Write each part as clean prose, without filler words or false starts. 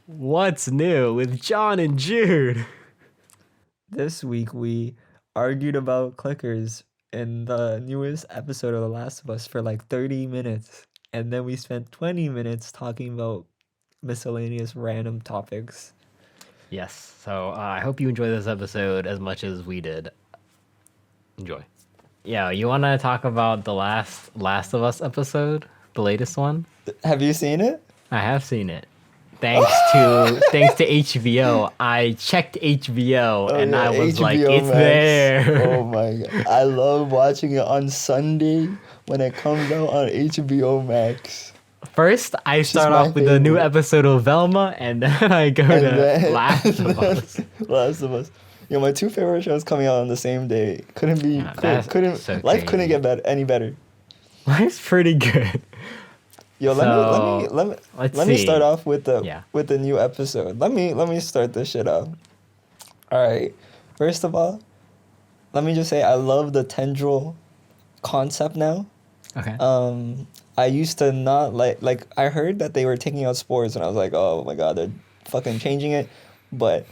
What's new with John and Jude? This week we argued about clickers in the newest episode of The Last of Us for like 30 minutes. And then we spent 20 minutes talking about miscellaneous random topics. Yes, so I hope you enjoy this episode as much as we did. Enjoy. Yeah, you want to talk about the Last of Us episode, the latest one? Have you seen it? I have seen it. Thanks to HBO. I checked HBO Oh, and yeah, I was like, HBO it's Max. there. Oh my god. I love watching it on Sunday when it comes out on HBO Max. First, I start my off with a new favorite. episode of Velma, and then I go And to then- Last of Us. Last of Us. Yeah, my two favorite shows coming out on the same day. Couldn't be that's couldn't so life couldn't crazy. get better any better. Life's pretty good. Yo, So, let let's me see. start off with Yeah. the new episode. Let me start this shit off. All right. First of all, let me just say I love the tendril concept now. Okay. I used to not like I heard that they were taking out spores and I was like, "Oh my god, they're fucking changing it." But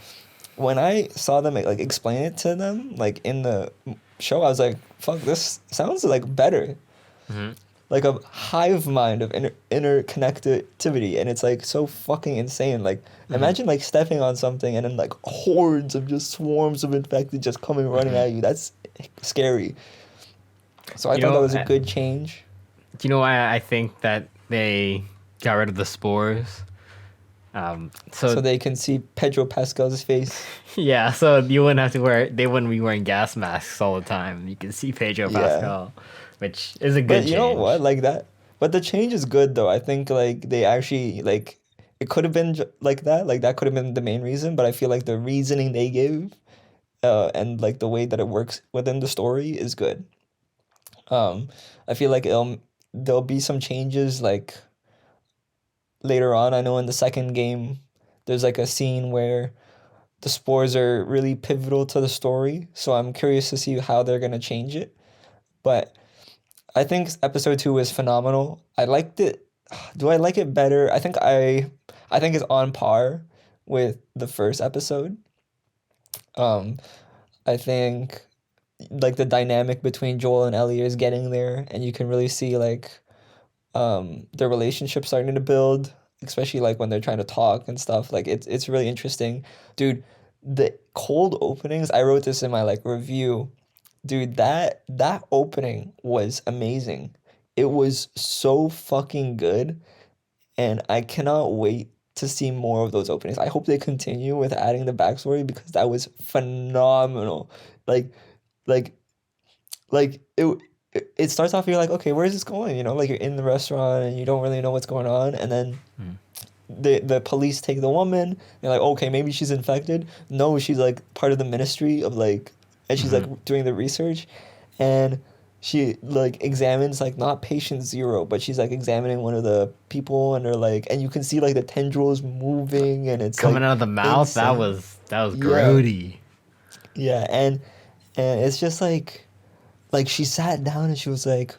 when I saw them like explain it to them like in the show, I was like, "Fuck, this sounds like better." Mhm. Like a hive mind of interconnectivity, and it's like so fucking insane. Like imagine like stepping on something and then like hordes of just swarms of infected just coming running at you. That's scary. So I You thought know, that was a I- good change. Do you know why I think that they got rid of the spores? So they can see Pedro Pascal's face. Yeah, so you wouldn't have to they wouldn't be wearing gas masks all the time. You can see Pedro Yeah. Pascal, which is a good But change. you know what? Like that. But the change is good though. I think like they actually like it could have been like that. Like that could have been the main reason. But I feel like the reasoning they give, and like the way that it works within the story is good. I feel like there'll be some changes like later on. I know in the second game, there's like a scene where the spores are really pivotal to the story. So I'm curious to see how they're gonna change it. But I think episode 2 is phenomenal. I liked it. Do I like it better? I think it's on par with the first episode. Um, I think like the dynamic between Joel and Ellie is getting there, and you can really see like their relationship starting to build, especially like when they're trying to talk and stuff. Like it's really interesting, dude. The cold openings. I wrote this in my like review. Dude, that opening was amazing. It was so fucking good, and I cannot wait to see more of those openings. I hope they continue with adding the backstory because that was phenomenal. Like, like, it starts off, you're like, okay, where's this going? You know, like you're in the restaurant and you don't really know what's going on, and then the police take the woman. They're like, okay, maybe she's infected. No, she's like part of the ministry of like, and she's like doing the research, and she like examines like not patient zero, but she's like examining one of the people, and they're like, and you can see like the tendrils moving, and it's Coming like out of the mouth, that insane. was Yeah. grody. Yeah, and it's just like she sat down and she was like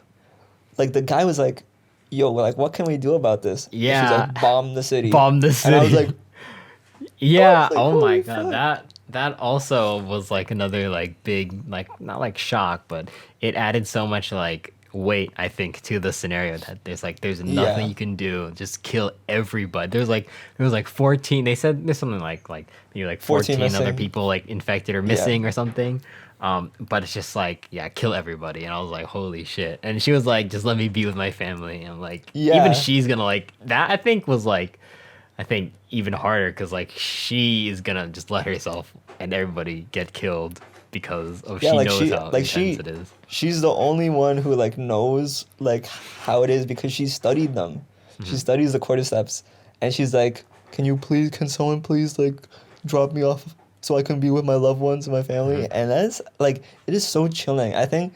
the guy was like, yo, like what can we do about this? And she's Yeah. like, bomb the city. Bomb the And I was city. like, Yeah. like, Oh my holy god. fuck. That also was like another like big like not like shock, but it added so much like weight I think to the scenario that there's nothing Yeah. you can do. Just kill everybody. There was like 14. They said there's something like maybe like 14 14 other missing. people like infected or missing or something. But it's just like, yeah, kill everybody. And I was like, holy shit. And she was like, just let me be with my family. And I'm like, Yeah. even she's gonna like that. I think even harder because like she is gonna just let herself and everybody get killed because yeah, she like knows she how like intense she it is. she's the only one who like knows like how it is because she studied them. She studies the cordyceps, and she's like, can someone please like drop me off so I can be with my loved ones and my family? And that's like it is so chilling. I think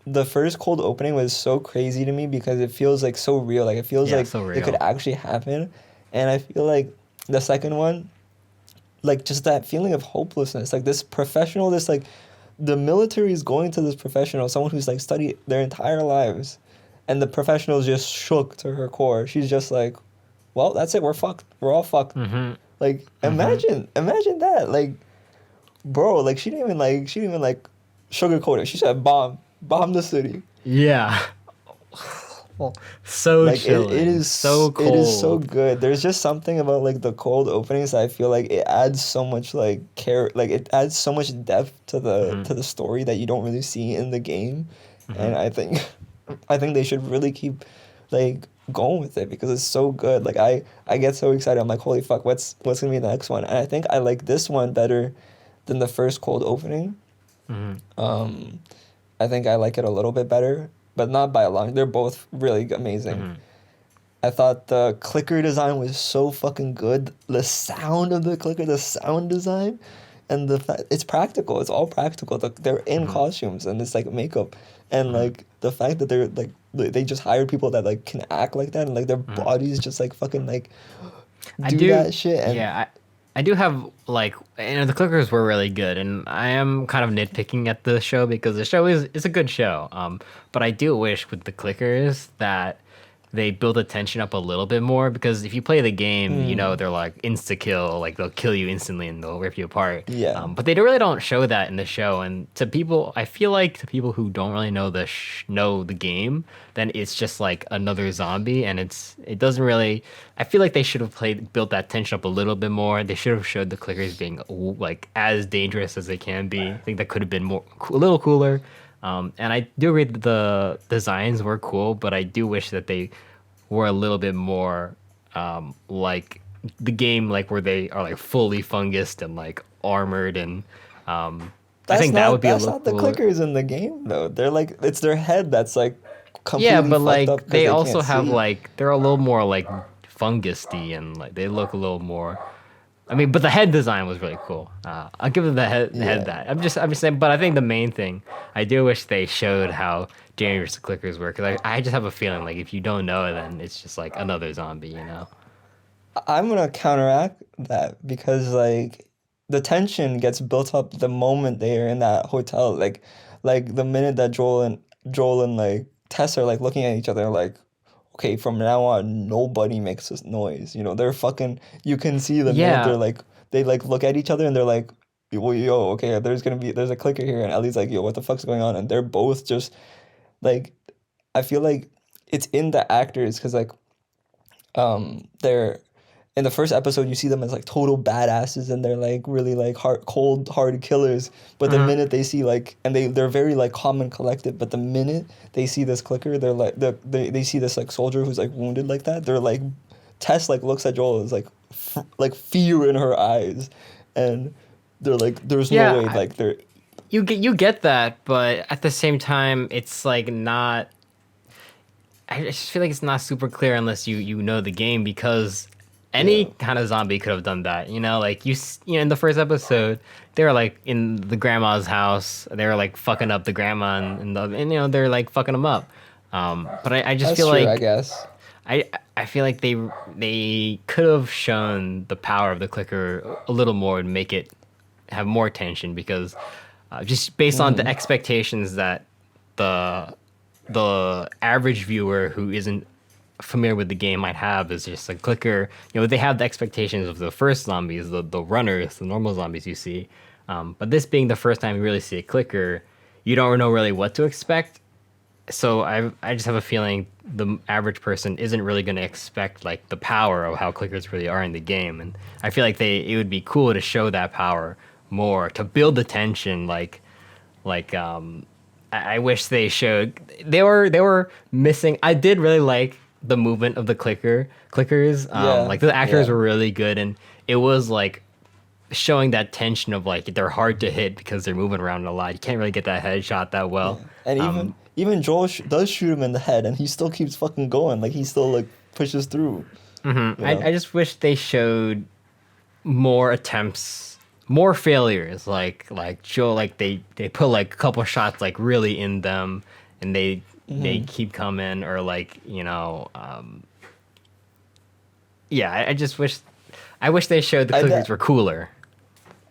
the first cold opening was so crazy to me because it feels like so real. Like it feels Yeah, like so it could real. actually happen. And I feel like the second one, like just that feeling of hopelessness, like this professional, this like the military is going to this professional, someone who's like studied their entire lives, and the professional is just shook to her core. She's just like, well, that's it. We're fucked. We're all fucked. Mm-hmm. Like, Mm-hmm. imagine that. Like, bro, like she didn't even like sugarcoat it. She said bomb the city. Yeah. Well, so Like chilling, so it is so cold. good. There's just something about like the cold openings that I feel like it adds so much like care, like it adds so much depth Mm-hmm. to the story that you don't really see in the game. Mm-hmm. And I think I think they should really keep like going with it because it's so good. Like I get so excited. I'm like, holy fuck, what's gonna be the next one? And I think I like this one better than the first cold opening. Mm-hmm. Um, I think I like it a little bit better, but not by a long. They're both really amazing. Mm-hmm. I thought the clicker design was so fucking good. The sound of the clicker, the sound design, and it's practical. It's all practical. They're in Mm-hmm. costumes and it's like makeup, and Mm-hmm. like the fact that they're like they just hire people that like can act like that and like their Mm-hmm. bodies just like fucking like I do do, that shit and yeah, I do have like, the clickers were really good, and I am kind of nitpicking at the show because the show is a good show. But I do wish with the clickers that they build the tension up a little bit more because if you play the game, mm, they're like insta kill, like they'll kill you instantly and they'll rip you apart. yeah. But they really don't show that in the show, and to people, I feel like to people who don't really know know the game, then it's just like another zombie, and it doesn't really. I feel like they should have built that tension up a little bit more. They should have showed the clickers being like as dangerous as they can be. I think that could have been a little cooler. And I do agree that the designs were cool, but I do wish that they were a little bit more like the game, like where they are like fully fungused and like armored, and I think that would be a That's little not the cooler. clickers in the game though. They're like it's their head that's like Yeah, completely but fucked up like because they they also can't have see. like they're a little more like fungusty and like they look a little more. I mean, but the head design was really cool. I'll give them the head Yeah. that. I'm just saying. But I think the main thing, I do wish they showed how dangerous the clickers were because I just have a feeling like if you don't know it, then it's just like another zombie, you know? I'm gonna counteract that because like the tension gets built up the moment they are in that hotel. Like the minute that Joel and like Tess are like looking at each other like, okay, from now on nobody makes this noise. You know, they're fucking you can see the minute Yeah. they like look at each other and they're like, okay, there's a clicker here and Ellie's like, yo, what the fuck's going on? And they're both just like I feel like it's in the actors because like they're in the first episode you see them as like total badasses and they're like really like hard killers, but the Mhm. minute they see like and they're very like calm and collected, but the minute they see this clicker they're like they see this like soldier who's like wounded like that, they're like Tess like looks at Joel as like like fear in her eyes, and they're like there's no Yeah. way like they're You get that, but at the same time, it's like not. I just feel like it's not super clear unless you know the game because any yeah. kind of zombie could have done that. Like in the first episode, they were like in the grandma's house. They were like fucking up the grandma and they're like fucking them up. But I just That's feel true, I like guess. I feel like they could have shown the power of the clicker a little more and make it have more tension because just based on the Mm, expectations that the the average viewer who isn't familiar with the game might have is just a clicker. They have the expectations of the first zombies, the runners, the normal zombies you see. But this being the first time you really see a clicker, you don't know really what to expect. So I just have a feeling the average person isn't really going to expect like the power of how clickers really are in the game, and I feel like it would be cool to show that power more to build the tension. I wish they showed they were missing. I did really like the movement of the clickers. yeah, Like the actors yeah. were really good, and it was like showing that tension of like they're hard to hit because they're moving around a lot. You can't really get that headshot that well. Yeah, and Um, even Joel does shoot him in the head, and he still keeps fucking going. Like he still like pushes through. You I know? just wish they showed more attempts, more failures. Like Joe, like they put like a couple shots like really in them, and they Hmm. keep coming, or yeah. I just wish they showed the I clickers de- were cooler.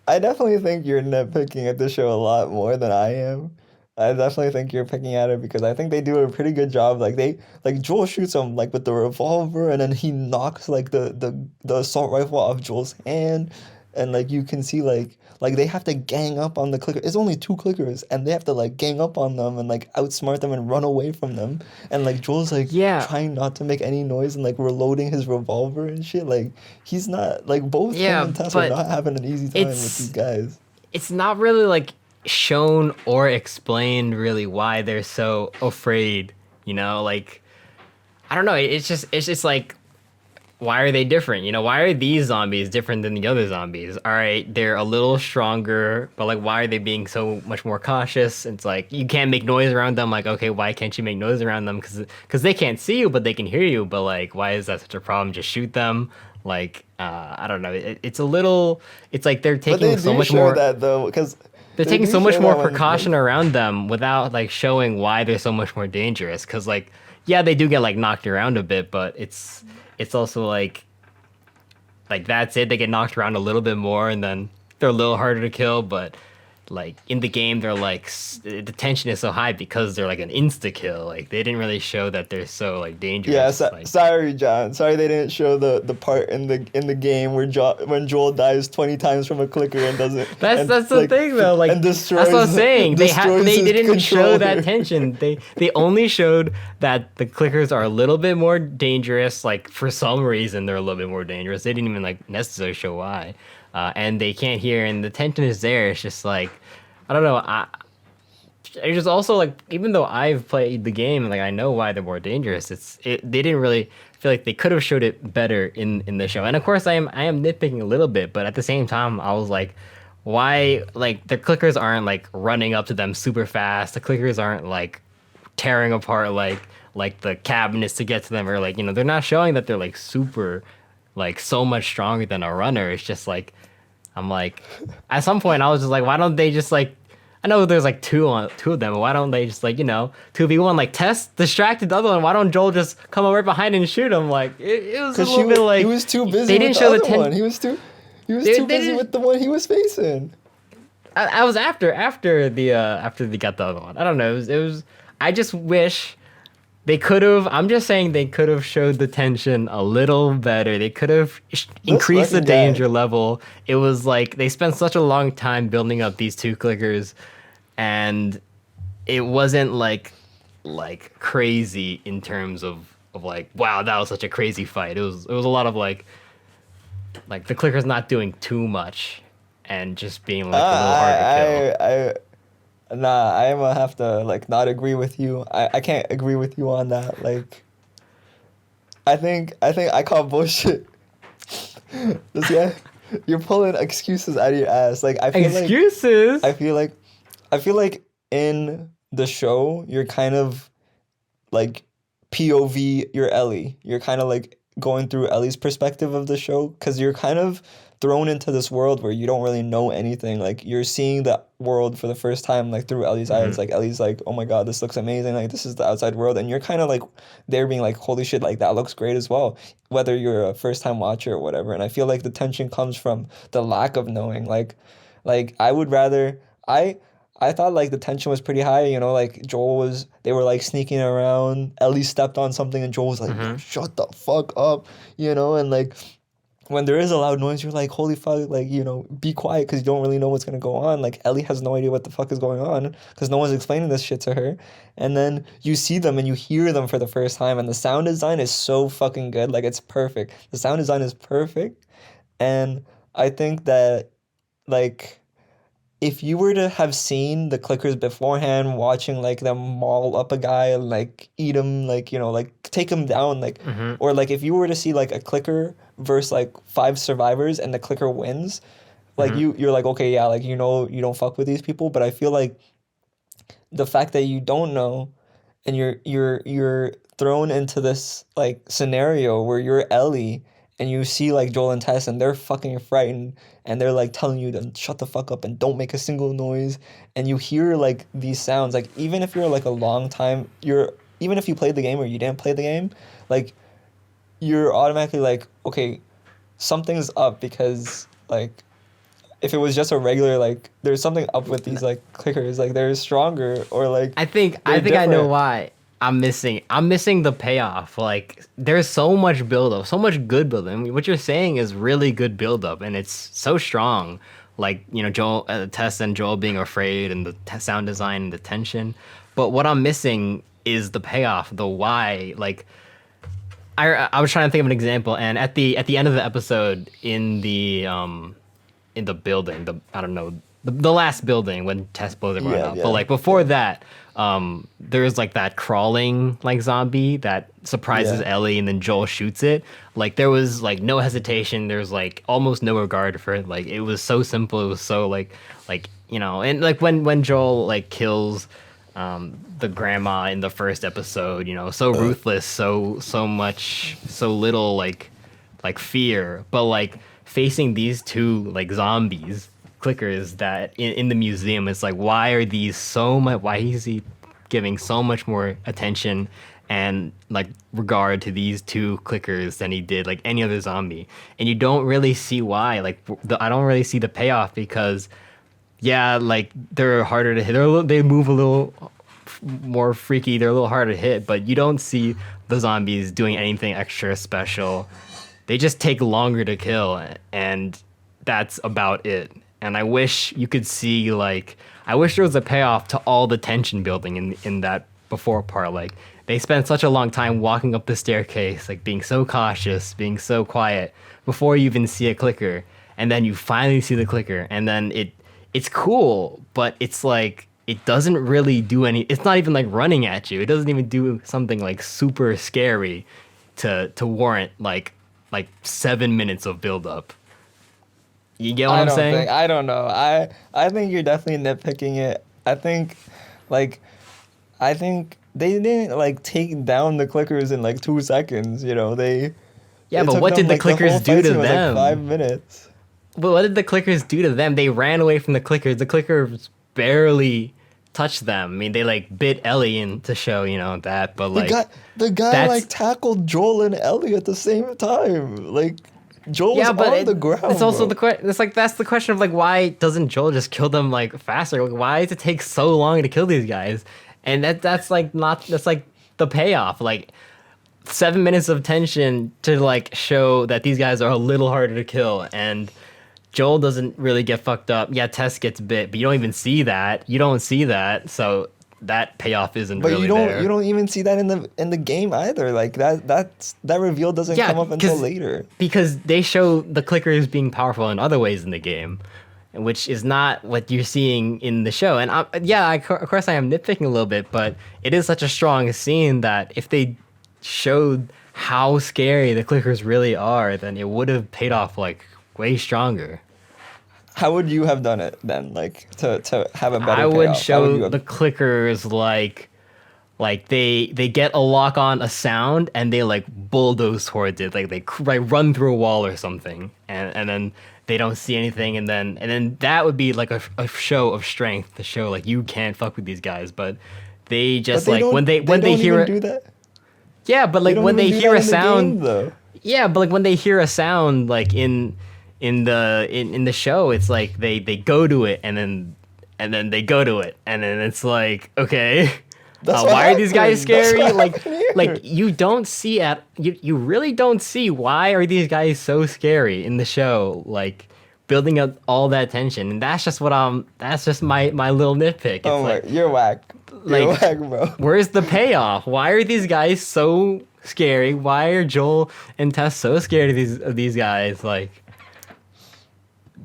I definitely think you're nitpicking at this show a lot more than I am. I definitely think you're picking at it because I think they do a pretty good job. Like Joel shoots him like with the revolver, and then he knocks like the assault rifle off Joel's hand, and like you can see like they have to gang up on the clicker. It's only two clickers, and they have to like gang up on them and like outsmart them and run away from them. And like Joel's like Yeah, trying not to make any noise and like reloading his revolver and shit. Like he's not like both him yeah, and Tess are but not having an easy time with these it's guys. it's not really like shown or explained really why they're so afraid, you know? Like I don't know, it's just like why are they different? You know, why are these zombies different than the other zombies? All right, they're a little stronger, but like why are they being so much more cautious? It's like you can't make noise around them. Like, okay, why can't you make noise around them? Cuz they can't see you, but they can hear you. But like why is that such a problem? Just shoot them. Like I don't know. It's a little it's like But they do show that though, because they're they taking do so much show more that when like precaution around them without like showing why they're so much more dangerous. Cause like, yeah, they do get like knocked around a bit, but it's also like that's it. They get knocked around a little bit more, and then they're a little harder to kill. But like in the game, they're like the tension is so high because they're like an insta kill. Like they didn't really show that they're so like yeah, dangerous. Like sorry, John. Sorry they didn't show the part in the game where when Joel dies 20 times from a clicker and doesn't and that's the like thing though. Like and that's what I'm saying. destroys They his didn't show that controller. tension. They only showed that the clickers are a little bit more dangerous. Like for some reason they're a little bit more dangerous. They didn't even like necessarily show why. And they can't hear, and the tension is there. It's just like I don't know. It's just also like even though I've played the game, like I know why they're more dangerous. They didn't really feel like they could have showed it better in the show. And of course I am nitpicking a little bit, but at the same time I was like, why like the clickers aren't like running up to them super fast. The clickers aren't like tearing apart like the cabinets to get to them, or like you know they're not showing that they're like super like so much stronger than a runner. It's just like I'm like at some point I was just like, why don't they just like I know there's like two of them, but why don't they just like, you know, 2v1 like test distracted the other one? Why don't Joel just come up right behind and shoot him? Like it was a Because little bit like he was too busy they with didn't the show the other one. ten. He was They too busy didn't. with the one he was facing. I was after they got the other one. I don't know. It was I just wish they could have. I'm just saying they could have showed the tension a little better. They could have This increased the fucking guy. danger level. It was like they spent such a long time building up these two clickers, and it wasn't like crazy in terms of like wow that was such a crazy fight. It was a lot of like the clicker's not doing too much and just being like a little hard to kill. Nah, I'm gonna have to like not agree with you. I can't agree with you on that. Like, I think I call bullshit. This guy, you're pulling excuses out of your ass. Like, Excuses. I feel like, I feel like in the show, you're kind of like POV, you're Ellie. You're kind of like going through Ellie's perspective of the show because you're kind of thrown into this world where you don't really know anything. Like you're seeing the world for the first time, like through Ellie's eyes. Hmm. Like Ellie's like, oh my God, this looks amazing. Like this is the outside world, and you're kind of like there being like, holy shit, like that looks great as well. Whether you're a first time watcher or whatever, and I feel like the tension comes from the lack of knowing. Like I would rather I thought like the tension was pretty high, you know, like they were like sneaking around. Ellie stepped on something and Joel was like, "Yo, Hmm. shut the fuck up," you know, and like when there is a loud noise, you're like, holy fuck, like, you know, be quiet because you don't really know what's gonna go on. Like Ellie has no idea what the fuck is going on because no one's explaining this shit to her. And then you see them and you hear them for the first time, and the sound design is so fucking good. Like it's perfect. The sound design is perfect. And I think that like if you were to have seen the clickers beforehand, watching like them maul up a guy and like eat him, like you know, like take him down, like, Hmm. or like if you were to see like a clicker versus like five survivors and the clicker wins, like Hmm. you're like okay, yeah, like you know you don't fuck with these people, but I feel like the fact that you don't know and you're thrown into this like scenario where you're Ellie and you see like Joel and Tess and they're fucking frightened and they're like telling you to shut the fuck up and don't make a single noise, and you hear like these sounds, like even if you're like a long time you're even if you played the game or you didn't play the game, like you're automatically like okay, something's up because like if it was just a regular like there's something up with these like clickers, like they're stronger or like I they're think I know different. why. I'm missing the payoff. Like there's so much buildup, so much good buildup. I mean, what you're saying is really good buildup, and it's so strong. Like Joel, Tess and Joel being afraid, and the sound design and the tension. But what I'm missing is the payoff, the why. Like I was trying to think of an example, and at the end of the episode in the building, the I don't know, the last building when Tess blows everyone Yeah, up. But yeah, like before yeah, that, there's like that crawling like zombie that surprises yeah. Ellie and then Joel shoots it. Like there was like no hesitation. There's like almost no regard for it. Like it was so simple. It was so like and like when Joel like kills the grandma in the first episode, so ruthless, so much, so little like fear, but like facing these two like zombies clickers that in the museum, it's like why are these so much, why is he giving so much more attention and like regard to these two clickers than he did like any other zombie, and you don't really see why. Like I don't really see the payoff because yeah, like they're harder to hit, they move a little more freaky, they're a little harder to hit, but you don't see the zombies doing anything extra special. They just take longer to kill, and that's about it. And I wish you could see like I wish there was a payoff to all the tension building in that before part. Like they spent such a long time walking up the staircase, like being so cautious, being so quiet before you even see a clicker, and then you finally see the clicker, and then it's cool, but it's like it doesn't really do any. It's not even like running at you. It doesn't even do something like super scary to warrant like 7 minutes of build up. You get what I'm saying? I don't know. I think you're definitely nitpicking it. Like I think they didn't like take down the clickers in like 2 seconds, you know. Yeah, It but took what them did the like the whole clickers do fight to scene was like five them? minutes. But what did the clickers do to them? They ran away from the clickers. The clickers barely touched them. I mean, they like bit Ellie in to show that, but The guy like the guy that's like tackled Joel and Ellie at the same time. Like Joel was yeah, but on the it's ground, also bro. the question. It's like that's the question of like why doesn't Joel just kill them like faster? Like, why does it take so long to kill these guys? And that's like not that's like the payoff. Like 7 minutes of tension to like show that these guys are a little harder to kill, and Joel doesn't really get fucked up. Yeah, Tess gets bit, but you don't even see that. You don't see that, so that payoff isn't But really you there. don't even see that in the game either. Like that reveal doesn't Yeah, come up until later. because they show the clickers being powerful in other ways in the game, which is not what you're seeing in the show. And yeah, of course I am nitpicking a little bit, but it is such a strong scene that if they showed how scary the clickers really are, then it would have paid off like way stronger. How would you have done it then? Like to have a I better would payoff? How would show you have? the clickers like they get a lock on a sound and they like bulldoze towards it, like they like run through a wall or something, and then they don't see anything, and then that would be like a show of strength to show like you can't fuck with these guys. But they But just like when they they when they don't hear even it, do that. yeah, but They like don't when even they do hear that a in the game sound, though. yeah, but like when they hear a sound like in the show, it's like they go to it, and then they go to it, and then it's like, okay, That's what why are these guys happened. That's scary? what Like happened here. like you don't see you really don't see why are these guys so scary in the show, like building up all that tension, and that's just my little nitpick. It's Oh my, like you're whack. You're like whack, bro. where's the payoff? Why are these guys so scary? Why are Joel and Tess so scared of these guys? Like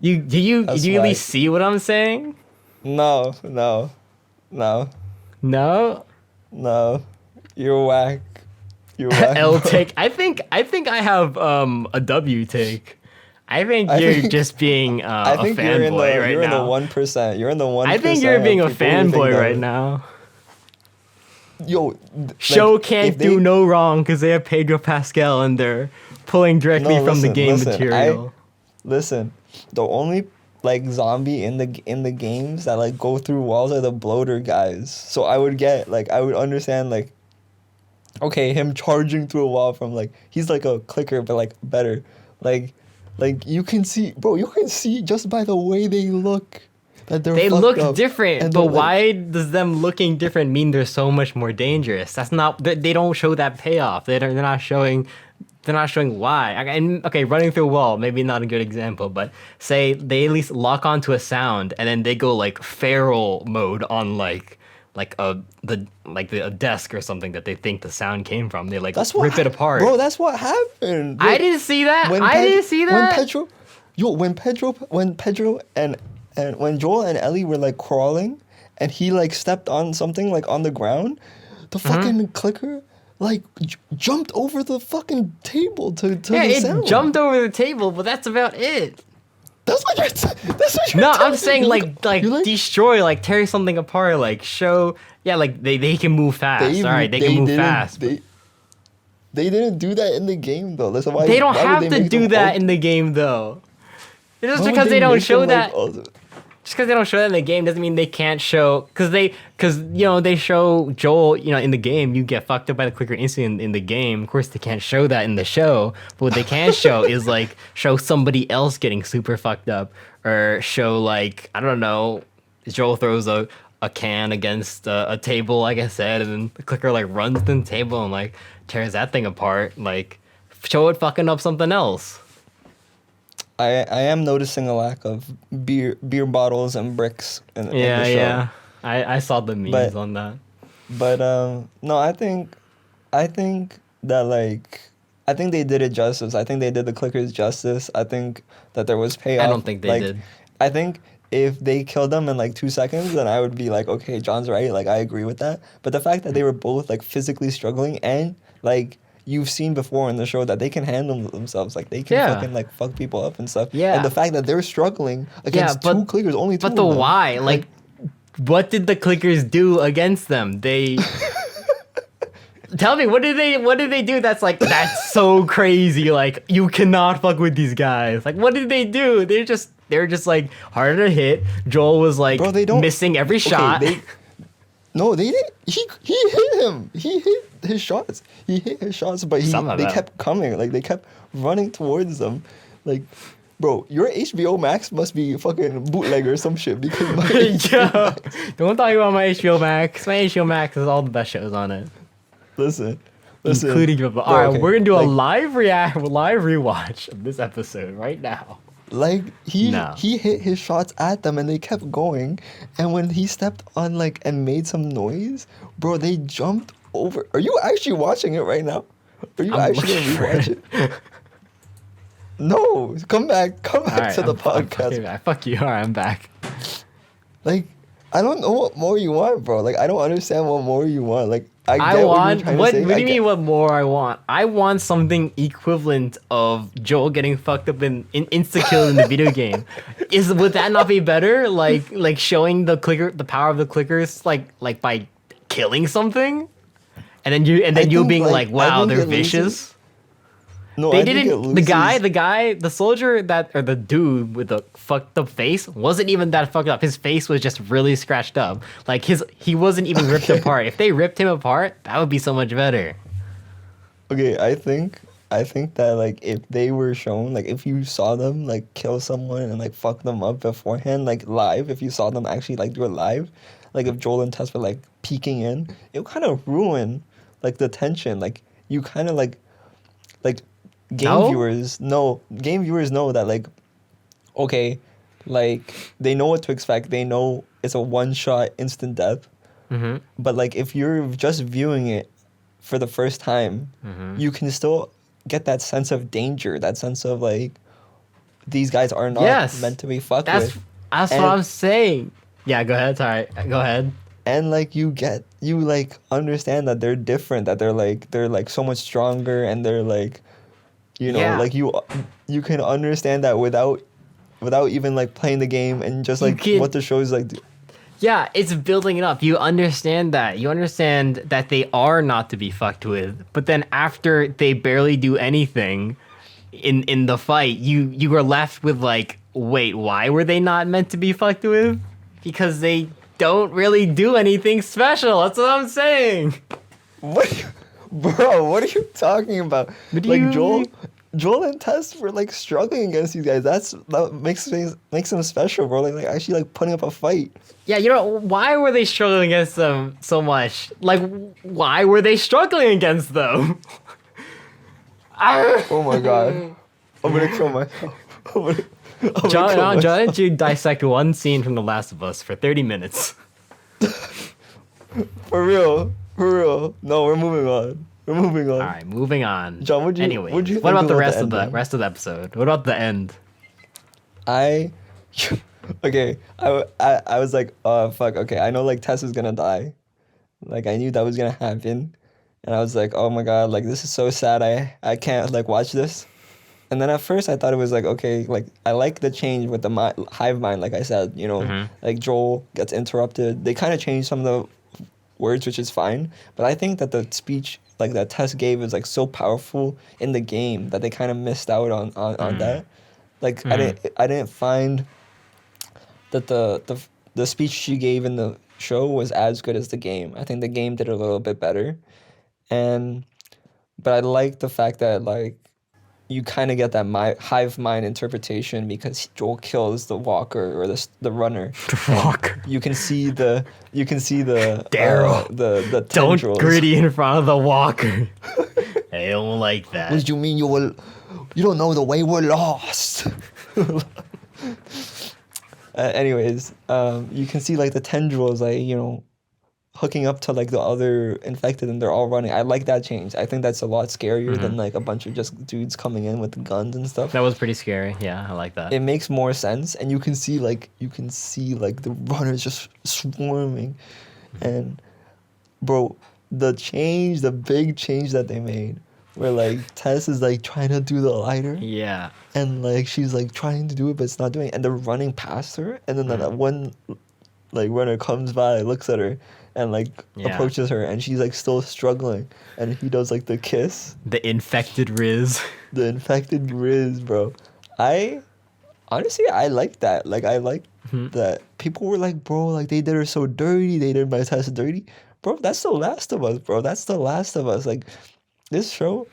That's do you at whack. least see what I'm saying? No, no, no, No? no. You're whack. You're whack, L bro. take. I think I have a W take. I think I you're think just being I a think you're in fanboy the right you're in the now. 1%. You're in the 1% I think you're of being a people who think fanboy right that. now. Yo, Show like can't if do they no wrong because they have Pedro Pascal and they're pulling directly no from the game listen. material. Listen. The only like zombie in the games that like go through walls are the bloater guys. So I would understand like okay, him charging through a wall from like he's like a clicker but like better. Like Like you can see, bro. You can see just by the way they look that they're They fucked look up. different, And but they're, like, why does them looking different mean they're so much more dangerous? That's not. They don't show that payoff. They're not showing. They're not showing why. And okay, running through a wall, maybe not a good example, but say they at least lock onto a sound and then they go like feral mode on a desk or something that they think the sound came from. They like That's what rip it apart. bro. That's what happened. I Bro. didn't see that. When I didn't see that. When Pedro and when Joel and Ellie were like crawling, and he like stepped on something like on the ground, the fucking clicker like jumped over the fucking table to Yeah, the it sound. jumped over the table, but that's about it. That's what you're No, I'm telling saying me. like You're destroy, like tear something apart, like show. Yeah, like they can move fast. All right, they can move didn't- fast. They didn't do that in the game though. That's why They don't why would have they to make do them that all- in the game though. Just why would because they don't make show them, that, like, all just because they don't show that in the game doesn't mean they can't show. Because they show Joel, in the game, you get fucked up by the clicker instantly in the game. Of course, they can't show that in the show. But what they can show is like show somebody else getting super fucked up, or show like I don't know, Joel throws a can against a table, like I said, and then the clicker like runs to the table and like tears that thing apart. Like show it fucking up something else. I am noticing a lack of beer bottles and bricks in the show. Yeah. I saw the memes But- on that. But no, I think that like I think they did it justice. I think they did the clickers justice. I think that there was payoff. I don't think they like, did. I think if they killed them in like 2 seconds, then I would be like, okay, John's right. Like I agree with that. But the fact that they were both like physically struggling and like you've seen before in the show that they can handle themselves, like they can Yeah. fucking like fuck people up and stuff. Yeah. And the fact that they're struggling against but- two clickers, only two. But the of them, why? Like, what did the clickers do against them? They tell me, what did they do that's so crazy? Like, you cannot fuck with these guys. Like, what did they do? They're just like harder to hit. Joel was like Bro, they don't- missing every shot. No, they didn't. He hit him. He hit his shots. He hit his shots, but Some of they them. kept coming. Like they kept running towards them. Like, bro, your HBO Max must be fucking bootleg or some shit because my Yo, don't talk about my HBO Max. My HBO Max has all the best shows on it, listen. including. All Bro, right, okay, we're gonna do a like- live rewatch of this episode right now. Like he No. he hit his shots at them and they kept going. And when he stepped on like and made some noise, bro, they jumped over. Are you actually watching it right now? Are you I'm actually gonna looking for rewatch it? No, come back All right, to the I'm podcast. fucking back. Fuck you. All right, I'm back. Like, I don't know what more you want, bro. Like, I don't understand what more you want. Like, I get what you're trying what to say. do I you get- mean what more I want? I want something equivalent of Joel getting fucked up in insta-kill in the video game. Would that not be better? Like showing the power of the clickers like by killing something? And then you think, being like, like, wow, I think they're it loses- vicious. No, They I think it didn't. loses- The soldier or the dude with the fucked up face wasn't even that fucked up. His face was just really scratched up. Like he wasn't even ripped apart. If they ripped him apart, that would be so much better. Okay, I think that like if they were shown, like if you saw them like kill someone and like fuck them up beforehand, like live, if you saw them actually like do it live, like if Joel and Tess were like peeking in, it would kind of ruin like the tension. Like you kind of like game No? viewers know that like okay, like they know what to expect. They know it's a one shot instant death. Mm-hmm. But like if you're just viewing it for the first time, you can still get that sense of danger, that sense of like these guys are not Yes. meant to be fucked That's with. what And- I'm saying. Yeah, go ahead. Sorry, go ahead. And like you like understand that they're different, that they're like so much stronger and they're like Yeah. like you can understand that without even like playing the game and just You like can- what the show is like. Yeah, it's building it up. You understand that. You understand that they are not to be fucked with. But then after they barely do anything in the fight, you are left with like, wait, why were they not meant to be fucked with? Because they don't really do anything special. That's what I'm saying. What, bro? What are you talking about? What do Like you- Joel and Tess were like struggling against these guys. That makes them special, bro. Like actually like putting up a fight. Yeah, why were they struggling against them so much? Like, why were they struggling against them? Oh my god, I'm gonna kill myself. I'm gonna kill John myself. and Jude dissect one scene from The Last of Us for 30 minutes. For real, for real. No, we're moving on. We're moving on. All right, moving on. John, what'd you Anyways, think what about the rest of the ending? rest of the episode? What about the end? I okay. I was like, oh fuck. Okay, I know like Tess is gonna die. Like I knew that was gonna happen, and I was like, oh my god, like this is so sad. I can't like watch this. And then at first I thought it was like okay, like I like the change with the hive mind. Like I said, like Joel gets interrupted. They kind of changed some of the words, which is fine. But I think that the speech like that Tess gave is like so powerful in the game that they kind of missed out on that. Like I didn't find that the speech she gave in the show was as good as the game. I think the game did a little bit better, and but I like the fact that like you kind of get that hive mind interpretation because Joel kills the walker or the runner. Walker. You can see the Daryl. the Don't tendrils. gritty in front of the walker. I don't like What that. did you mean you don't know the way we're lost? Anyways, you can see like the tendrils like hooking up to like the other infected and they're all running. I like that change. I think that's a lot scarier than like a bunch of just dudes coming in with guns and stuff. That was pretty scary. Yeah, I like that. It makes more sense, and you can see like the runners just swarming, and bro, the big change that they made, where like Tess is like trying to do the lighter, Yeah. and like she's like trying to do it but it's not doing it, and they're running past her, and then that one like runner comes by, looks at her, and like approaches her, and she's like still struggling, and he does like the kiss, The infected Riz. the infected Riz, bro. I honestly I like that. Like I like that people were like, bro, like they did her so dirty, they did my Tess dirty, bro. That's The Last of Us, bro. That's The Last of Us. Like this show,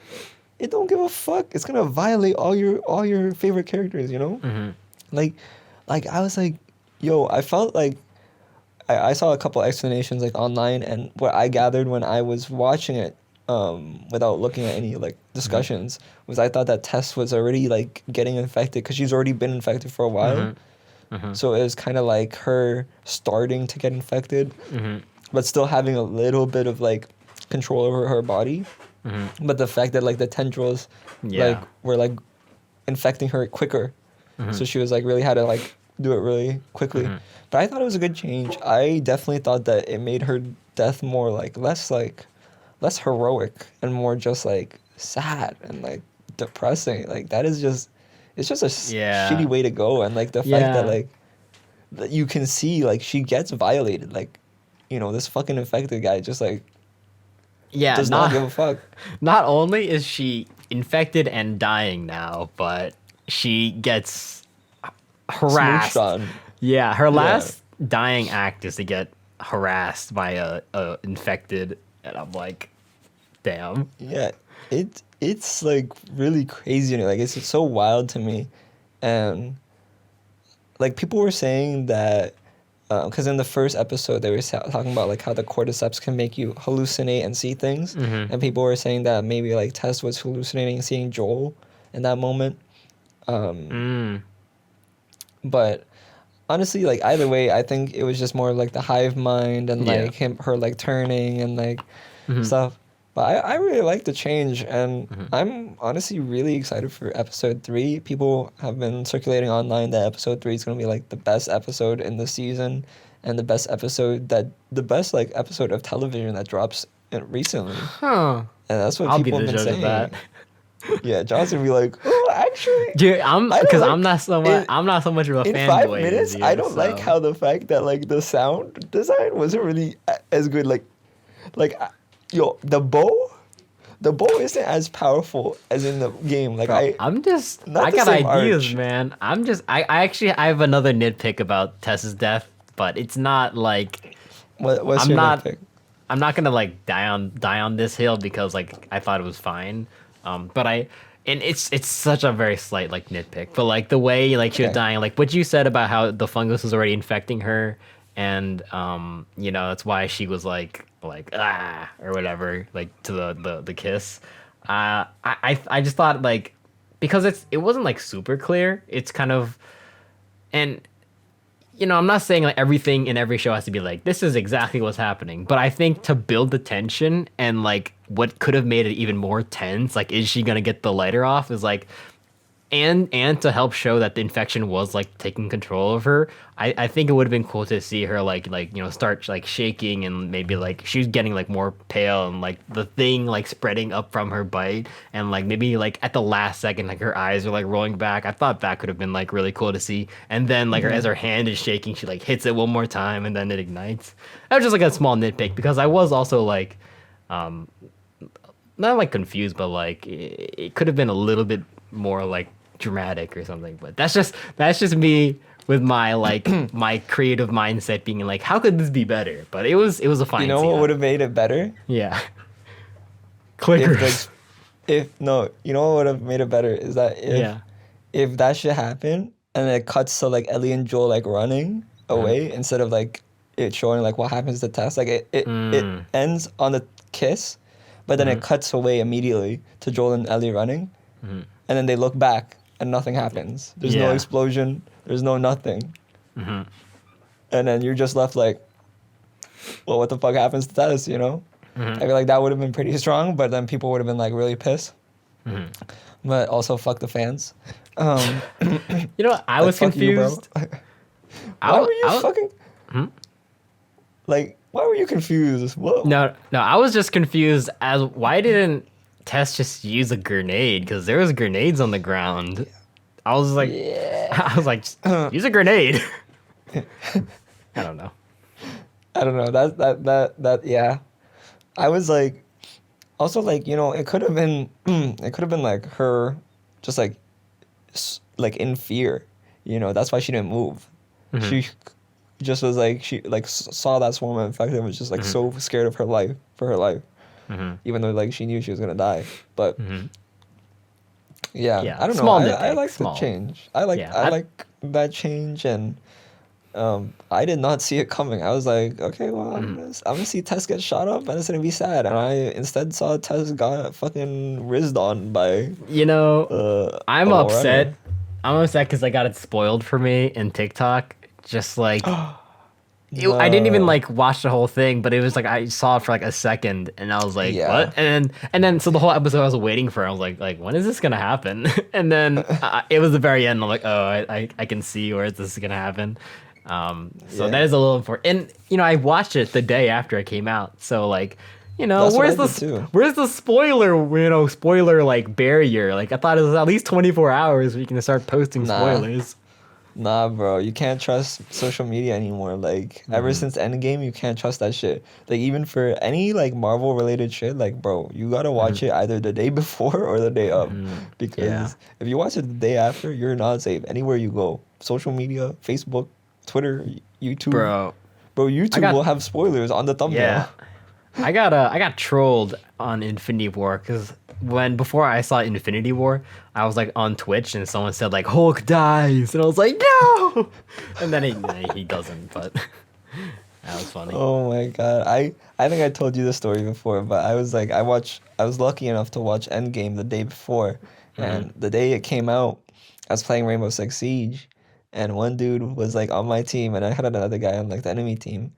it don't give a fuck. It's gonna violate all your favorite characters, Like I was like, yo, I felt like I saw a couple explanations like online, and what I gathered when I was watching it, without looking at any like discussions, was I thought that Tess was already like getting infected because she's already been infected for a while. So it was kind of like her starting to get infected, but still having a little bit of like control over her body. But the fact that like the tendrils like were like infecting her quicker, so she was like really had to like do it really quickly. But I thought it was a good change. I definitely thought that it made her death more like less heroic and more just like sad and like depressing. Like that is just it's just a shitty way to go. And like the fact that like that you can see like she gets violated, like this fucking infected guy just like does not give a fuck. Not only is she infected and dying now, but she gets harassed. Smooched on. Yeah, her last dying act is to get harassed by a infected, and I'm like, damn. Yeah, it's like really crazy. Like it's so wild to me, and like people were saying that because in the first episode they were talking about like how the cordyceps can make you hallucinate and see things, and people were saying that maybe like Tess was hallucinating and seeing Joel in that moment. But honestly, like either way, I think it was just more like the hive mind and like her like turning and like stuff. But I really like the change, and I'm honestly really excited for episode 3. People have been circulating online that episode 3 is gonna be like the best episode in the season, and the best like episode of television that drops recently. Huh. And that's what I'll people be have the been judge of saying. that. Yeah, John's gonna be like, oh, actually, Dude, I'm not so much of a in fanboy. 5 minutes, as you, I don't like how the fact that like the sound design wasn't really as good. Like, yo, the bow isn't as powerful as in the game. Like I got ideas, man. I have another nitpick about Tess's death, but it's not like What's I'm your not nitpick? I'm not gonna like die on this hill because like I thought it was fine. But and it's such a very slight like nitpick, but like the way like she was Okay. dying, like what you said about how the fungus was already infecting her, and that's why she was like or whatever, like to the kiss. I just thought like because it wasn't like super clear. It's kind of and I'm not saying like everything in every show has to be like this is exactly what's happening, but I think to build the tension and like what could have made it even more tense, like is she gonna get the lighter off? Is like and to help show that the infection was like taking control of her. I think it would have been cool to see her like start like shaking and maybe like she was getting like more pale and like the thing like spreading up from her bite and like maybe like at the last second like her eyes are like rolling back. I thought that could have been like really cool to see. And then like as her hand is shaking, she like hits it one more time and then it ignites. That was just like a small nitpick because I was also like not like confused, but like it could have been a little bit more like dramatic or something. But that's just me with my like my creative mindset being like, how could this be better? But it was a You fine know scene. what would have made it better? Yeah, If like clickers. if no, you know what would have made it better is that Yeah. if that shit happened and then it cuts to like Ellie and Joel like running away instead of like it showing like what happens to Tess. Like it Mm. ends on a kiss, but then it cuts away immediately to Joel and Ellie running. And then they look back and nothing happens. There's no Yeah. explosion, there's no nothing. And then you're just left like, well, what the fuck happens to Tess, you know? I feel like that would have been pretty strong, but then people would have been like really pissed. But also fuck the fans. I Like, was fuck you, bro. confused. Why were you I was- fucking like? Why were you confused? Whoa. no, I was just confused as why didn't Tess just use a grenade? Because there was grenades on the ground. I was like, I was like, just use a grenade. I don't know. I don't know. That yeah. I was like, also like it could have been it could have been like her, just like like in fear. That's why she didn't move. She just was like she like saw that swarm of infected and was just like so scared of her life for her life. Even though like she knew she was gonna die, but yeah, Yeah, I don't know. small I nitpick, like the small. change. I like Yeah, I like that change, and I did not see it coming. I was like, okay, well, I'm gonna see Tess get shot up, and it's gonna be sad. And I instead saw Tess got fucking rizzed on by I'm whatever. upset. I'm upset because I got it spoiled for me in TikTok. Just like I didn't even No. like watch the whole thing, but it was like I saw it for like a second, and I was like, Yeah. "What?" And then so the whole episode I was waiting for. I was like when is this gonna happen? And then it was the very end. I'm like, oh, I can see where this is gonna happen. So Yeah. that is a little important. And I watched it the day after it came out. So like. That's what Where's I the did too. where's the spoiler like barrier? Like I thought it was at least 24 hours we can start posting Nah. spoilers. Nah, bro, you can't trust social media anymore. Like, ever since Endgame, you can't trust that shit. Like, even for any, like, Marvel related shit, like, bro, you gotta watch it either the day before or the day of. Because Yeah. if you watch it the day after, you're not safe anywhere you go. Social media, Facebook, Twitter, YouTube. Bro, Bro, YouTube got- will have spoilers on the thumbnail. yeah. I got trolled on Infinity War because before I saw Infinity War, I was like on Twitch and someone said like Hulk dies, and I was like no, and then he doesn't, but that was funny. Oh my god. I think I told you the story before, but I was like I was lucky enough to watch Endgame the day before. And the day it came out, I was playing Rainbow Six Siege, and one dude was like on my team and I had another guy on like the enemy team,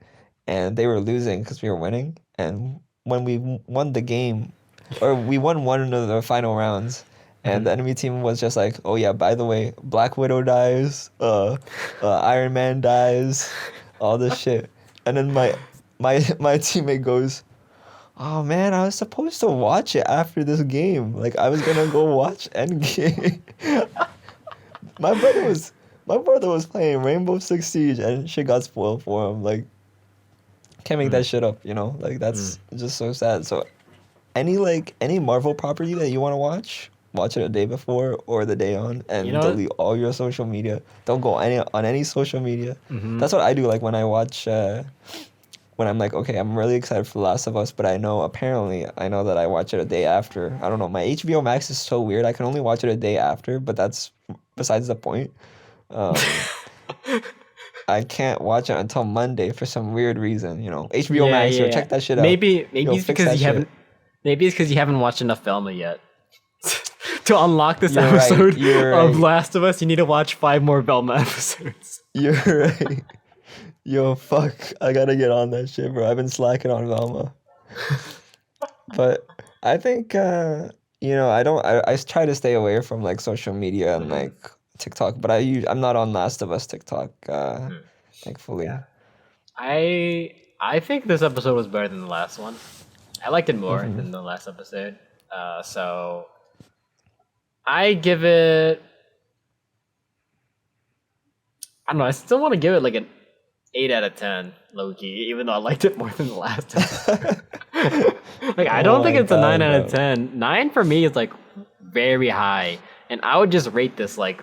and they were losing because we were winning. And when we won the game, or we won one of the final rounds, and the enemy team was just like, oh yeah, by the way, Black Widow dies, Iron Man dies, all this shit. And then my teammate goes, oh man, I was supposed to watch it after this game. Like I was gonna go watch Endgame. my brother was playing Rainbow Six Siege and shit got spoiled for him. Like can't make that shit up, Like that's just so sad. So any Marvel property that you want to watch it a day before or the day on, and You know- delete all your social media. Don't go on any social media. That's what I do. Like when I watch when I'm like, okay, I'm really excited for The Last of Us, but I know that I watch it a day after. I don't know. My HBO Max is so weird. I can only watch it a day after, but that's besides the point. Um, I can't watch it until Monday for some weird reason. HBO Yeah, Max, yo, yeah. check that shit out. Maybe Yo, it's fix because that you shit. haven't. Maybe it's because you haven't watched enough Velma yet. To unlock this You're right. episode You're of right. Last of Us, you need to watch 5 more Velma episodes. You're right. Yo, fuck. I gotta get on that shit, bro. I've been slacking on Velma. But I think I don't I try to stay away from like social media and Mhm. like TikTok, but I'm not on Last of Us TikTok, Yeah. thankfully. I think this episode was better than the last one. I liked it more Hmm. than the last episode. So I give it. I don't know. I still want to give it like an 8 out of 10, low key, even though I liked it more than the last episode. Like I Oh don't think my it's a nine God, out of bro. ten. Nine for me is like very high, and I would just rate this like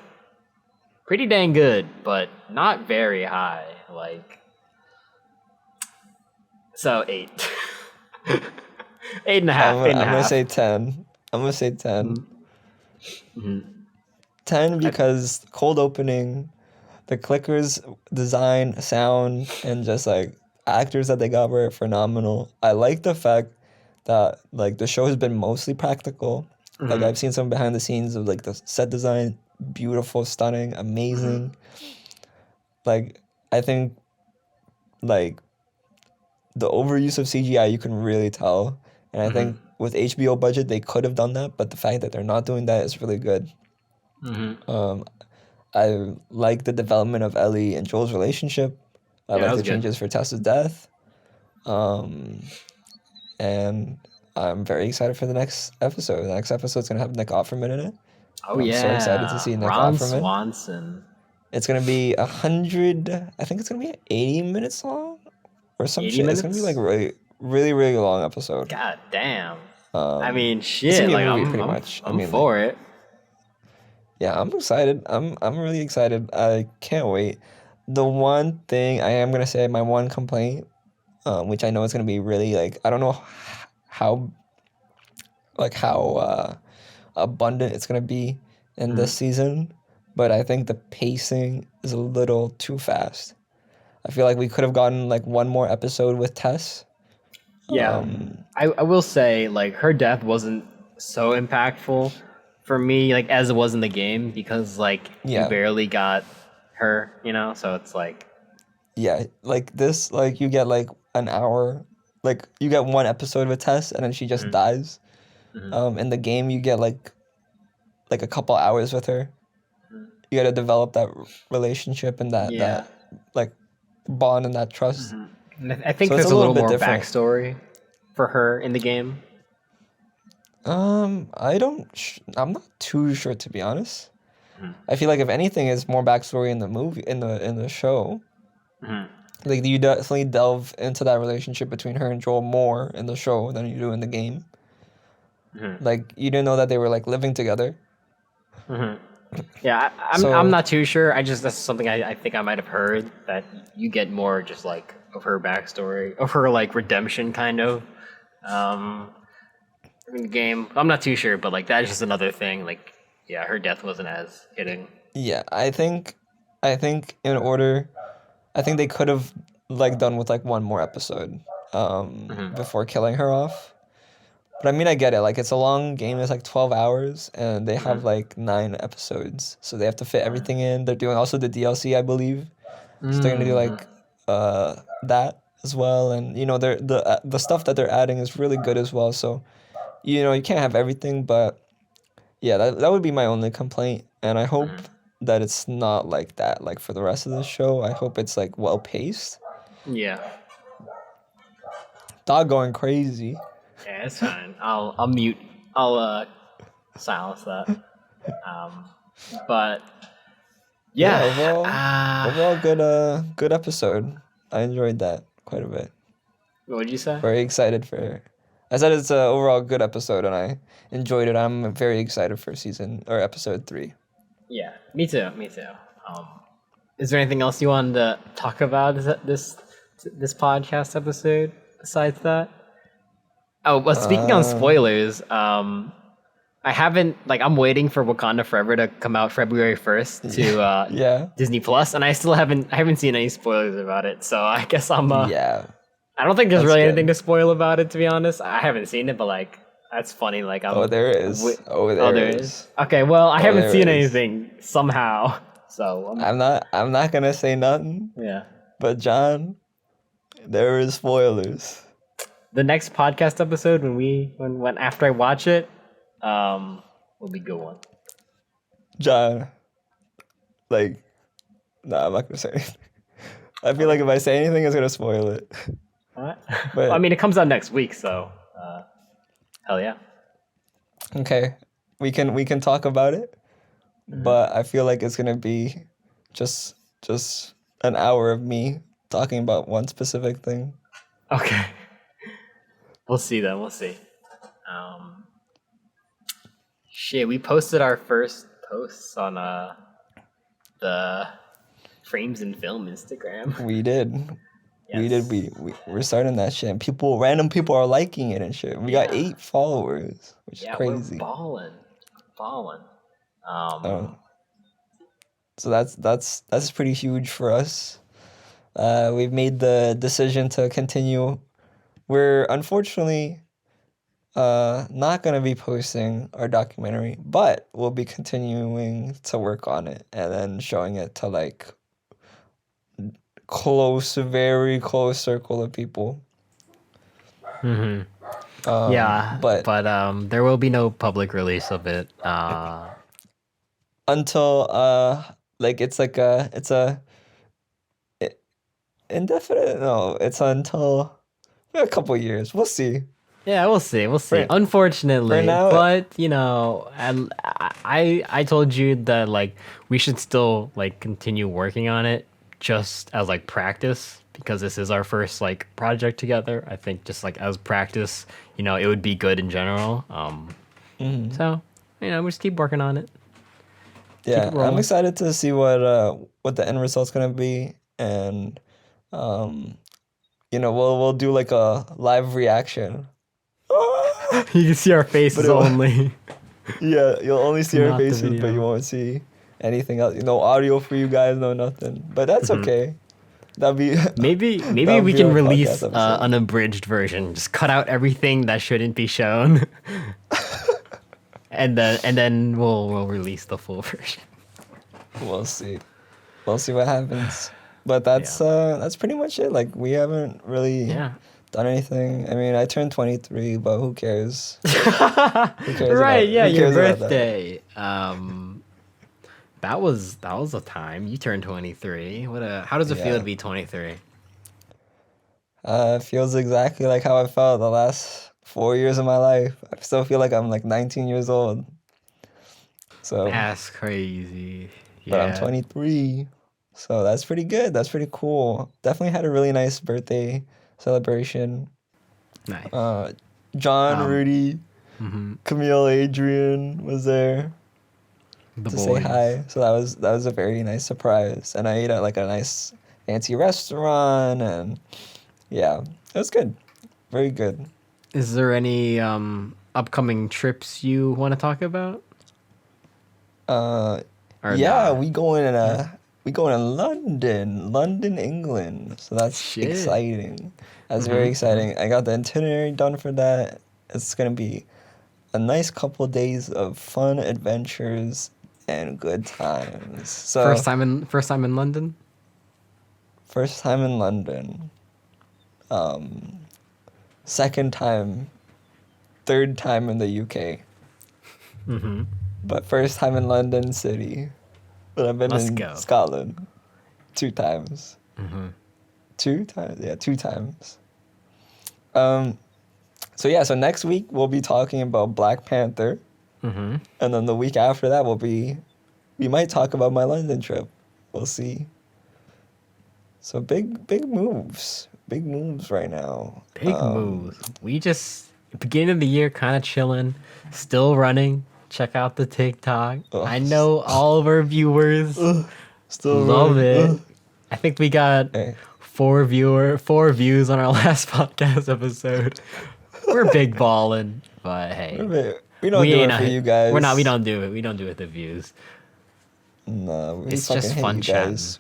pretty dang good, but not very high. Like so 8, 8.5, eight and a I'm gonna say half. 10. I'm gonna say 10. Mm-hmm. 10 because cold opening, the clickers design, sound, and just like actors that they got were phenomenal. I like the fact that like the show has been mostly practical. Like Mm-hmm. I've seen some behind the scenes of like the set design, beautiful, stunning, Mm-hmm. amazing. Like I think like the overuse of CGI you can really tell. And I Mm-hmm. think with HBO budget they could have done that, but the fact that they're not doing that is really good. Mm-hmm. Um, I like the development of Ellie and Joel's relationship. I Yeah, that like was the good. changes for Tessa's death. Um, and I'm very excited for the next episode. The next episode's gonna have Nick Offerman in it. Oh I'm so excited to yeah, see Nick Ron Offerman. Swanson, It's gonna be 100. I think it's gonna be 80 minutes long or some 80 shit. It's gonna be like minutes. really, really, really long episode. God damn. I Um, mean, it's gonna shit. be a Like movie pretty much. I I'm mean, like, for it. yeah, I'm excited. I'm really excited. I can't wait. The one thing I am gonna say, my one complaint, which I know is gonna be really like I don't know how how abundant it's gonna be in this Mhm. season, but I think the pacing is a little too fast. I feel like we could have gotten like one more episode with Tess. Yeah, Um, I will say like her death wasn't so impactful for me like as it was in the game because like you yeah, barely got her, you know. So it's like yeah, like this, like you get like an hour, like you get one episode with Tess, and then she just mhm, dies. mhm, In the game, you get like a couple hours with her. mhm. You got to develop that relationship and that Yeah. like bond and that trust. Mhm. And I think So it's a there's a little little bit more different. backstory for her in the game. I don't. I'm not too sure to be honest. Mhm, I feel like if anything, it's more backstory in the movie in the show. mhm, Like you definitely delve into that relationship between her and Joel more in the show than you do in the game. mhm, Like you didn't know that they were like living together. mhm. Yeah, I'm So not too sure. I just that's something I think I might have heard that you get more just like of her backstory, of her like redemption kind of um in the game. I'm not too sure, but like that's just another thing. Like yeah, her death wasn't as hitting. yeah, I think in order, I think they could have like done with like one more episode Hmm. before killing her off. But I mean, I get it. Like, it's a long game. It's like 12 hours, and they have Hmm. like 9 episodes, so they have to fit everything in. They're doing also the DLC, I believe. So they're gonna do Hmm. like that as well, and they're the stuff that they're adding is really good as well. So you can't have everything, but yeah, that would be my only complaint, and I hope that it's not like that. Like for the rest of the show, I hope it's like well paced. Yeah, Dog going crazy. yeah, it's fine. I'll mute. I'll silence that. Um, but Yeah, yeah, overall good episode. I enjoyed that quite a bit. what would you say? Very excited for. I said it's a overall good episode, and I enjoyed it. I'm very excited for season or episode 3. Yeah, me too. Me too. Um, is there anything else you wanted to talk about this this podcast episode besides that? Oh, but speaking on Um, spoilers, I haven't like I'm waiting for Wakanda Forever to come out February 1st to yeah, Disney Plus, and I haven't seen any spoilers about it. So I guess yeah, I don't think there's that's really anything good. to spoil about it, to be honest. I haven't seen it, but like that's funny. Like Oh, there is. Oh, oh, there there is. is. Okay, well I Oh, haven't there seen is. anything somehow. So I'm not gonna say nothing, yeah. but John, there is spoilers. The next podcast episode when after I watch it, will be a good one. John, like, nah, I'm not gonna say anything. I feel like if I say anything, it's gonna spoil it. Alright. Well, I But mean, it comes out next week, so hell yeah. okay, we can talk about it, but I feel like it's gonna be just an hour of me talking about one specific thing. Okay, we'll see then. We'll see. Um, Shit, we posted our first posts on the Frames and Film Instagram. We did. We Yes. did. We're starting that shit. And random people are liking it and shit. We got Yeah. 8 followers, which is Yeah, crazy. we're balling. Um, so that's pretty huge for us. We've made the decision to continue. We're unfortunately not gonna be posting our documentary, but we'll be continuing to work on it and then showing it to like very close circle of people. Mhm. Yeah, But but there will be no public release of it. until like it's a i- indefinite, no, it's until a couple years. We'll see. Yeah, we'll see. We'll see. For Unfortunately, now, but you know, I told you that like we should still like continue working on it just as like practice because this is our first like project together. I think just like as practice, you know, it would be good in general. So you know, we just keep working on it. Keep yeah, it I'm rolling. excited to see what the end result's gonna be, and um we'll do like a live reaction. You can see our But faces it, only, yeah, you'll only see our not the faces, but you video. won't see anything else. No audio for you guys, no nothing. But that's okay. That'll be Maybe that'll we be can our podcast release episode. an abridged version. Just cut out everything that shouldn't be shown, and then we'll release the full version. We'll see. We'll see what happens. But Yeah. that's pretty much it. Like we haven't really Yeah. done anything. I mean, I turned 23, but who cares? Who cares Right, yeah, who your cares about that? birthday. That was a time. You turned 23. How does it feel to Yeah. be 23? It feels exactly like how I felt the last 4 years of my life. I still feel like I'm like 19 years old. So, That's crazy. but I'm Yeah. 23. So that's pretty good. That's pretty cool. Definitely had a really nice birthday celebration. Nice. John, Um, Rudy, mhm. Camille, Adrian was there The to say boys. hi. So that was a very nice surprise. And I ate at like a nice fancy restaurant, and yeah, it was good. Very good. Is there any upcoming trips you want to talk about? Uh Or yeah, nah? we going to London, England. So that's Shit. exciting. That's very exciting. I got the itinerary done for that. It's gonna be a nice couple days of fun adventures and good times. So First time in London? first time in London. Second time, third time in the UK. Mm-hmm. But first time in London City. But I've been Let's in go. Scotland 2 times. Mm-hmm. 2 times? Yeah, 2 times. So yeah, so next week we'll be talking about Black Panther. Mm-hmm. And then the week after that we might talk about my London trip. We'll see. So big moves. Big moves right now. Big moves. We just beginning of the year kind of chilling, still running. Check out the TikTok. Ugh. I know all of our viewers Still love running. it. Ugh. I think we got Hey. 4 views on our last podcast episode. We're big balling, but hey, We don't we do ain't it for a- you guys. We're not. We don't do it. We don't do it the views. No, we It's fucking just hate fun you guys.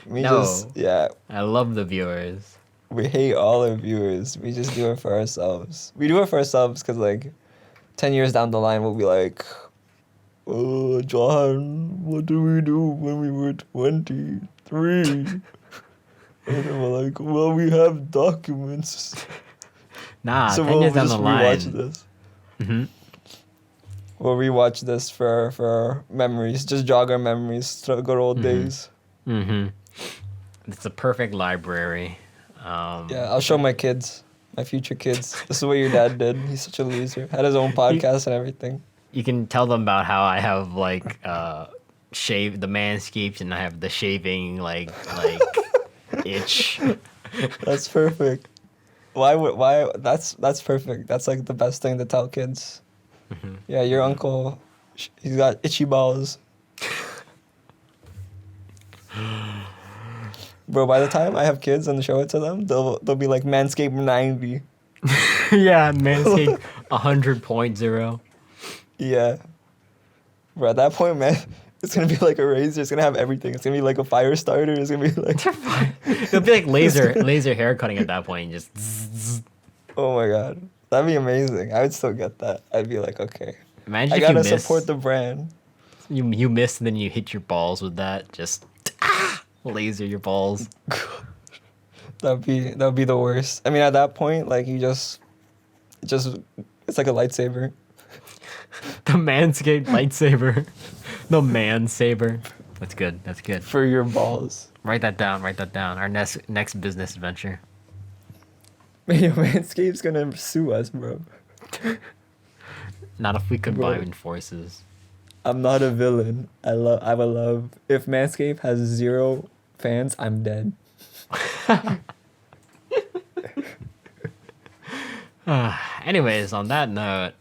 No. Yeah, I love the viewers. we hate all our viewers. We just do it for ourselves. We do it for ourselves because, like, 10 years down the line, we'll be like, oh, John, what do we do when we were 23? And then we're like, well, we have documents. Nah, So 10 we'll years down just the rewatch line. this. Hmm. We'll rewatch this for our memories. Just jog our memories to good old days. Hmm. It's a perfect library. Yeah, I'll show my kids, my future kids. This is what your dad did. He's such a loser. Had his own podcast and everything. You can tell them about how I have like shave the manscaped and I have the shaving like itch. That's perfect. Why that's perfect. That's like the best thing to tell kids. Yeah, your uncle, he's got itchy balls. Bro, by the time I have kids and show it to them, they'll be like Manscaped 90. Yeah, manscaped 100.0. Yeah. Bro, at that point, man, it's gonna be like a razor. It's gonna have everything. It's gonna be like a fire starter. It's gonna be like, It'll be like laser hair cutting at that point. Just zzz. oh my god, that'd be amazing. I would still get that. I'd be like, okay, Imagine I if you gotta miss. support the brand. You miss and then you hit your balls with that. Just laser your balls. That'd be the worst. I mean, at that point, like you just it's like a lightsaber. The manscaped lightsaber. The man saber. That's good. That's good. For your balls. Write that down. Write that down. Our next business adventure. Man, Manscaped's gonna sue us, bro. Not if we Bro. combine forces. I'm not a villain. I would love if Manscaped has 0 fans, I'm dead. Anyways, on that note,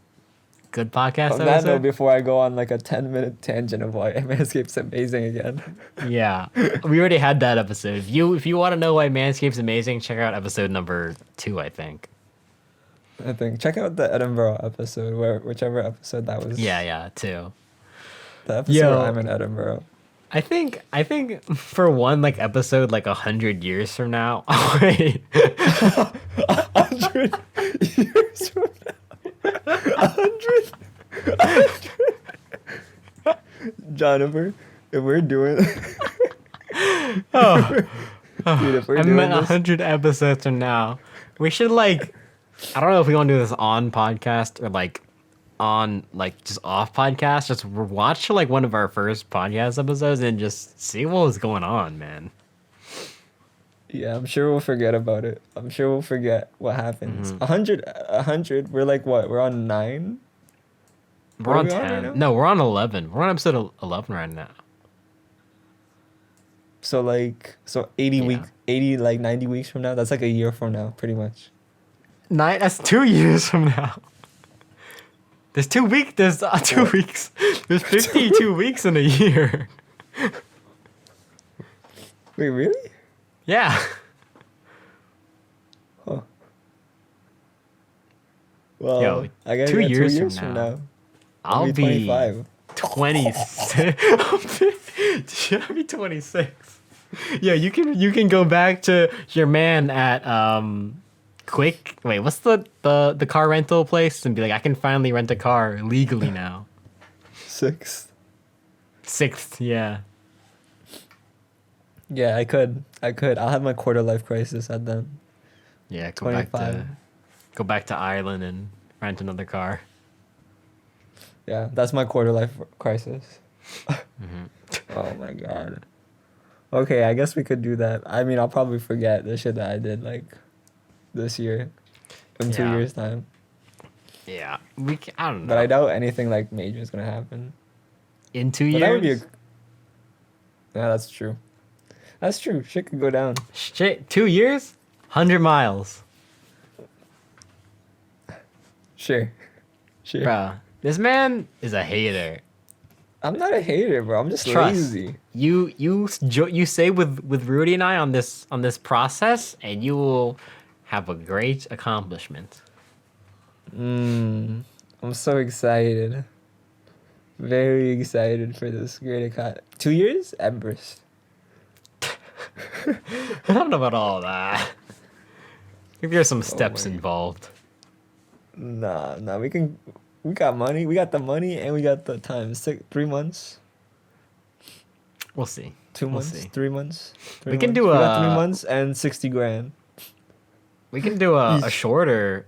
good podcast On that episode. note, before I go on like a 10-minute tangent of why Manscaped's amazing again. Yeah, we already had that episode. If you want to know why Manscaped's amazing, check out episode number 2, I think. I think check out the Edinburgh episode, whichever episode that was. Yeah, 2. The episode Yo. where I'm in Edinburgh. I think for one like episode like 100 years from now. Wait. 100 years from now. 100. Jonathan, if we're doing Oh, dude, if we're I doing meant this, 100 episodes from now. We should like, I don't know if we want to do this on podcast or like on like just off podcast. Just watch like one of our first podcast episodes and just see what was going on, man. yeah, I'm sure we'll forget about it. I'm sure we'll forget what happens. 100. We're like what? We're on 9. We're What on are we on 10. right now? No, we're on 11. We're on episode 11 right now. So 80 Yeah. weeks, 80 like 90 weeks from now. That's like a year from now, pretty much. That's 2 years from now. There's 2 weeks. There's 2 weeks. There's 52 weeks in a year. Wait, really? Yeah. Huh. Well, Yo, I guess 2 yeah, years 2 years from from now, now. I'll be 25. 26. I'll be 26. Yeah, you can go back to your man at Quick. Wait, what's the car rental place and be like, I can finally rent a car legally now. 6. 6th, yeah. Yeah, I could. I'll have my quarter life crisis at then. Yeah, 25. Go back to Ireland and rent another car. Yeah, that's my quarter life crisis. Oh my god. Okay, I guess we could do that. I mean, I'll probably forget the shit that I did like this year in 2 Yeah. years time. Yeah, I don't know. But I doubt anything like major is gonna happen. In 2 But years, that would be yeah, that's true. That's true. Shit could go down. shit. 2 years, 100 miles, Sure. bruh. This man is a hater. I'm not a hater, bro. I'm just Trust. lazy. You stay with Rudy and I on this process, and you will have a great accomplishment. I'm so excited. Very excited for this great account. 2 years? Empress. I don't know about all that. I think there's some Oh steps my. involved. Nah. We got money. We got the money and we got the time. 3 months. We'll see. Two We'll months. see. 3 months. We Three can months. do We got three a months and 60 grand. we can do a Each. shorter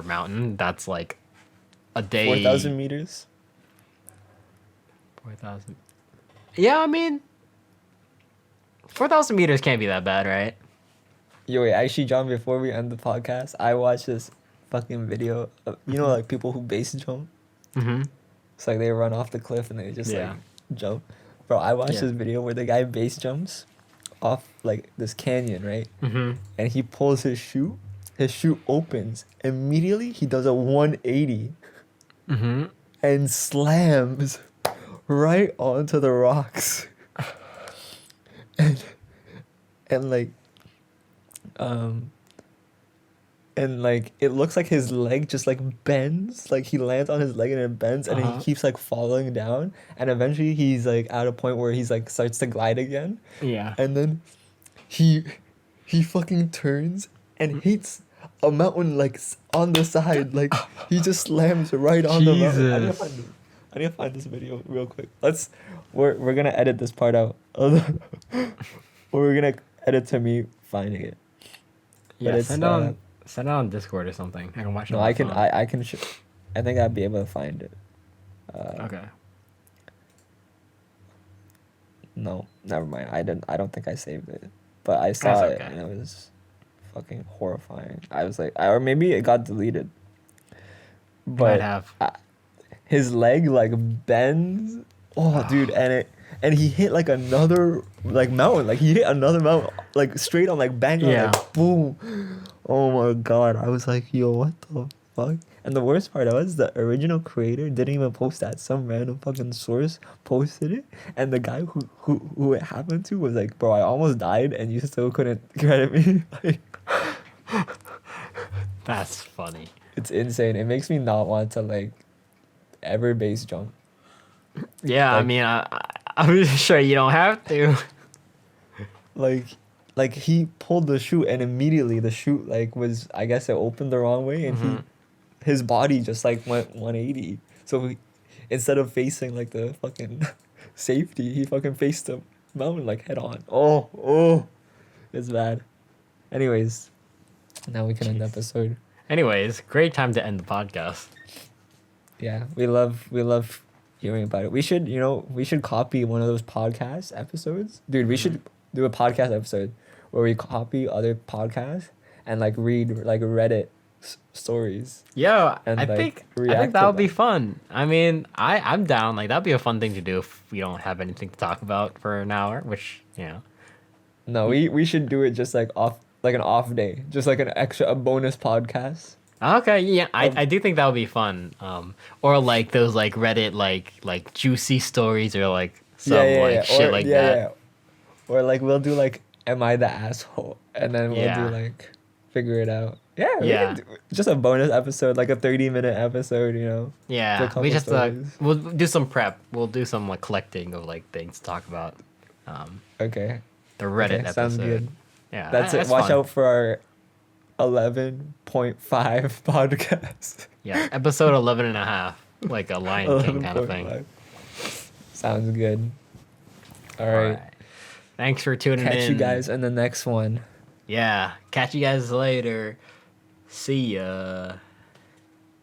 mountain that's like a day. 4,000 meters. 4,000. Yeah, I mean 4,000 meters can't be that bad, right? Yo, wait, actually, John, before we end the podcast, I watched this fucking video of, like people who base jump. Mm-hmm. It's like they run off the cliff and they just Yeah. like jump. Bro, I watched Yeah. this video where the guy base jumps off like this canyon, right? Mm-hmm. And he pulls his chute. His chute opens. Immediately, he does a 180 Mm-hmm. and slams right onto the rocks. And like, um, and like it looks like his leg just like bends, like he lands on his leg and it bends, and then Uh-huh. he keeps like falling down, and eventually he's like at a point where he's like starts to glide again, Yeah. and then he fucking turns and hits a mountain like on the side, like he just slams right on the mountain. Jesus. I need to find this video real quick. We're gonna edit this part out. We're gonna edit to me finding it. Yeah, it's, send it on Discord or something. I can watch it No, on my I can phone. I can I think I'd be able to find it. Okay. No, never mind. I don't think I saved it. But I saw That's it okay. and it was fucking horrifying. I was like, or maybe it got deleted. Might But have. his leg like bends. Oh, dude, and he hit like another like mountain. Like he hit another mountain like straight on like bang on Yeah. like boom. Oh my god. I was like, yo, what the fuck? And the worst part was the original creator didn't even post that. Some random fucking source posted it, and the guy who it happened to was like, bro, I almost died and you still couldn't credit me. Like, That's funny. it's insane. It makes me not want to like ever base jump. Yeah, I Like- mean, I'm sure you don't have to. Like he pulled the chute and immediately the chute like was, I guess it opened the wrong way, and his body just like went 180. So instead of facing like the fucking safety, he fucking faced the mountain like head on. Oh, it's bad. Anyways, now we can end the episode. Anyways, great time to end the podcast. Yeah, we love hearing about it. We should copy one of those podcast episodes. Dude, we should do a podcast episode where we copy other podcasts and like read like Reddit stories. Yo, And, I like, think react that to would be them. fun. I mean, I'm down. Like that'd be a fun thing to do if we don't have anything to talk about for an hour, which, you know. No, we should do it just like an off day, just like a bonus podcast. Okay, yeah, I do think that would be fun. Or like those like Reddit like juicy stories or like some shit Or, like that. Yeah. Or like we'll do like, am I the asshole? And then we'll Yeah. do like figure it out. Yeah, we Yeah. can do just a bonus episode, like a 30-minute episode, Yeah, a couple we just stories. we'll do some prep. We'll do some like collecting of like things to talk about. Okay. The Reddit Okay, episode. sounds good. Yeah, That's it. Watch out for our 11.5 podcast. Yeah, episode 11 and a half, like a Lion King kind of thing. 11.5. Sounds good. All All right. right. Thanks for tuning in. Catch you guys in the next one. Yeah, catch you guys later. See ya.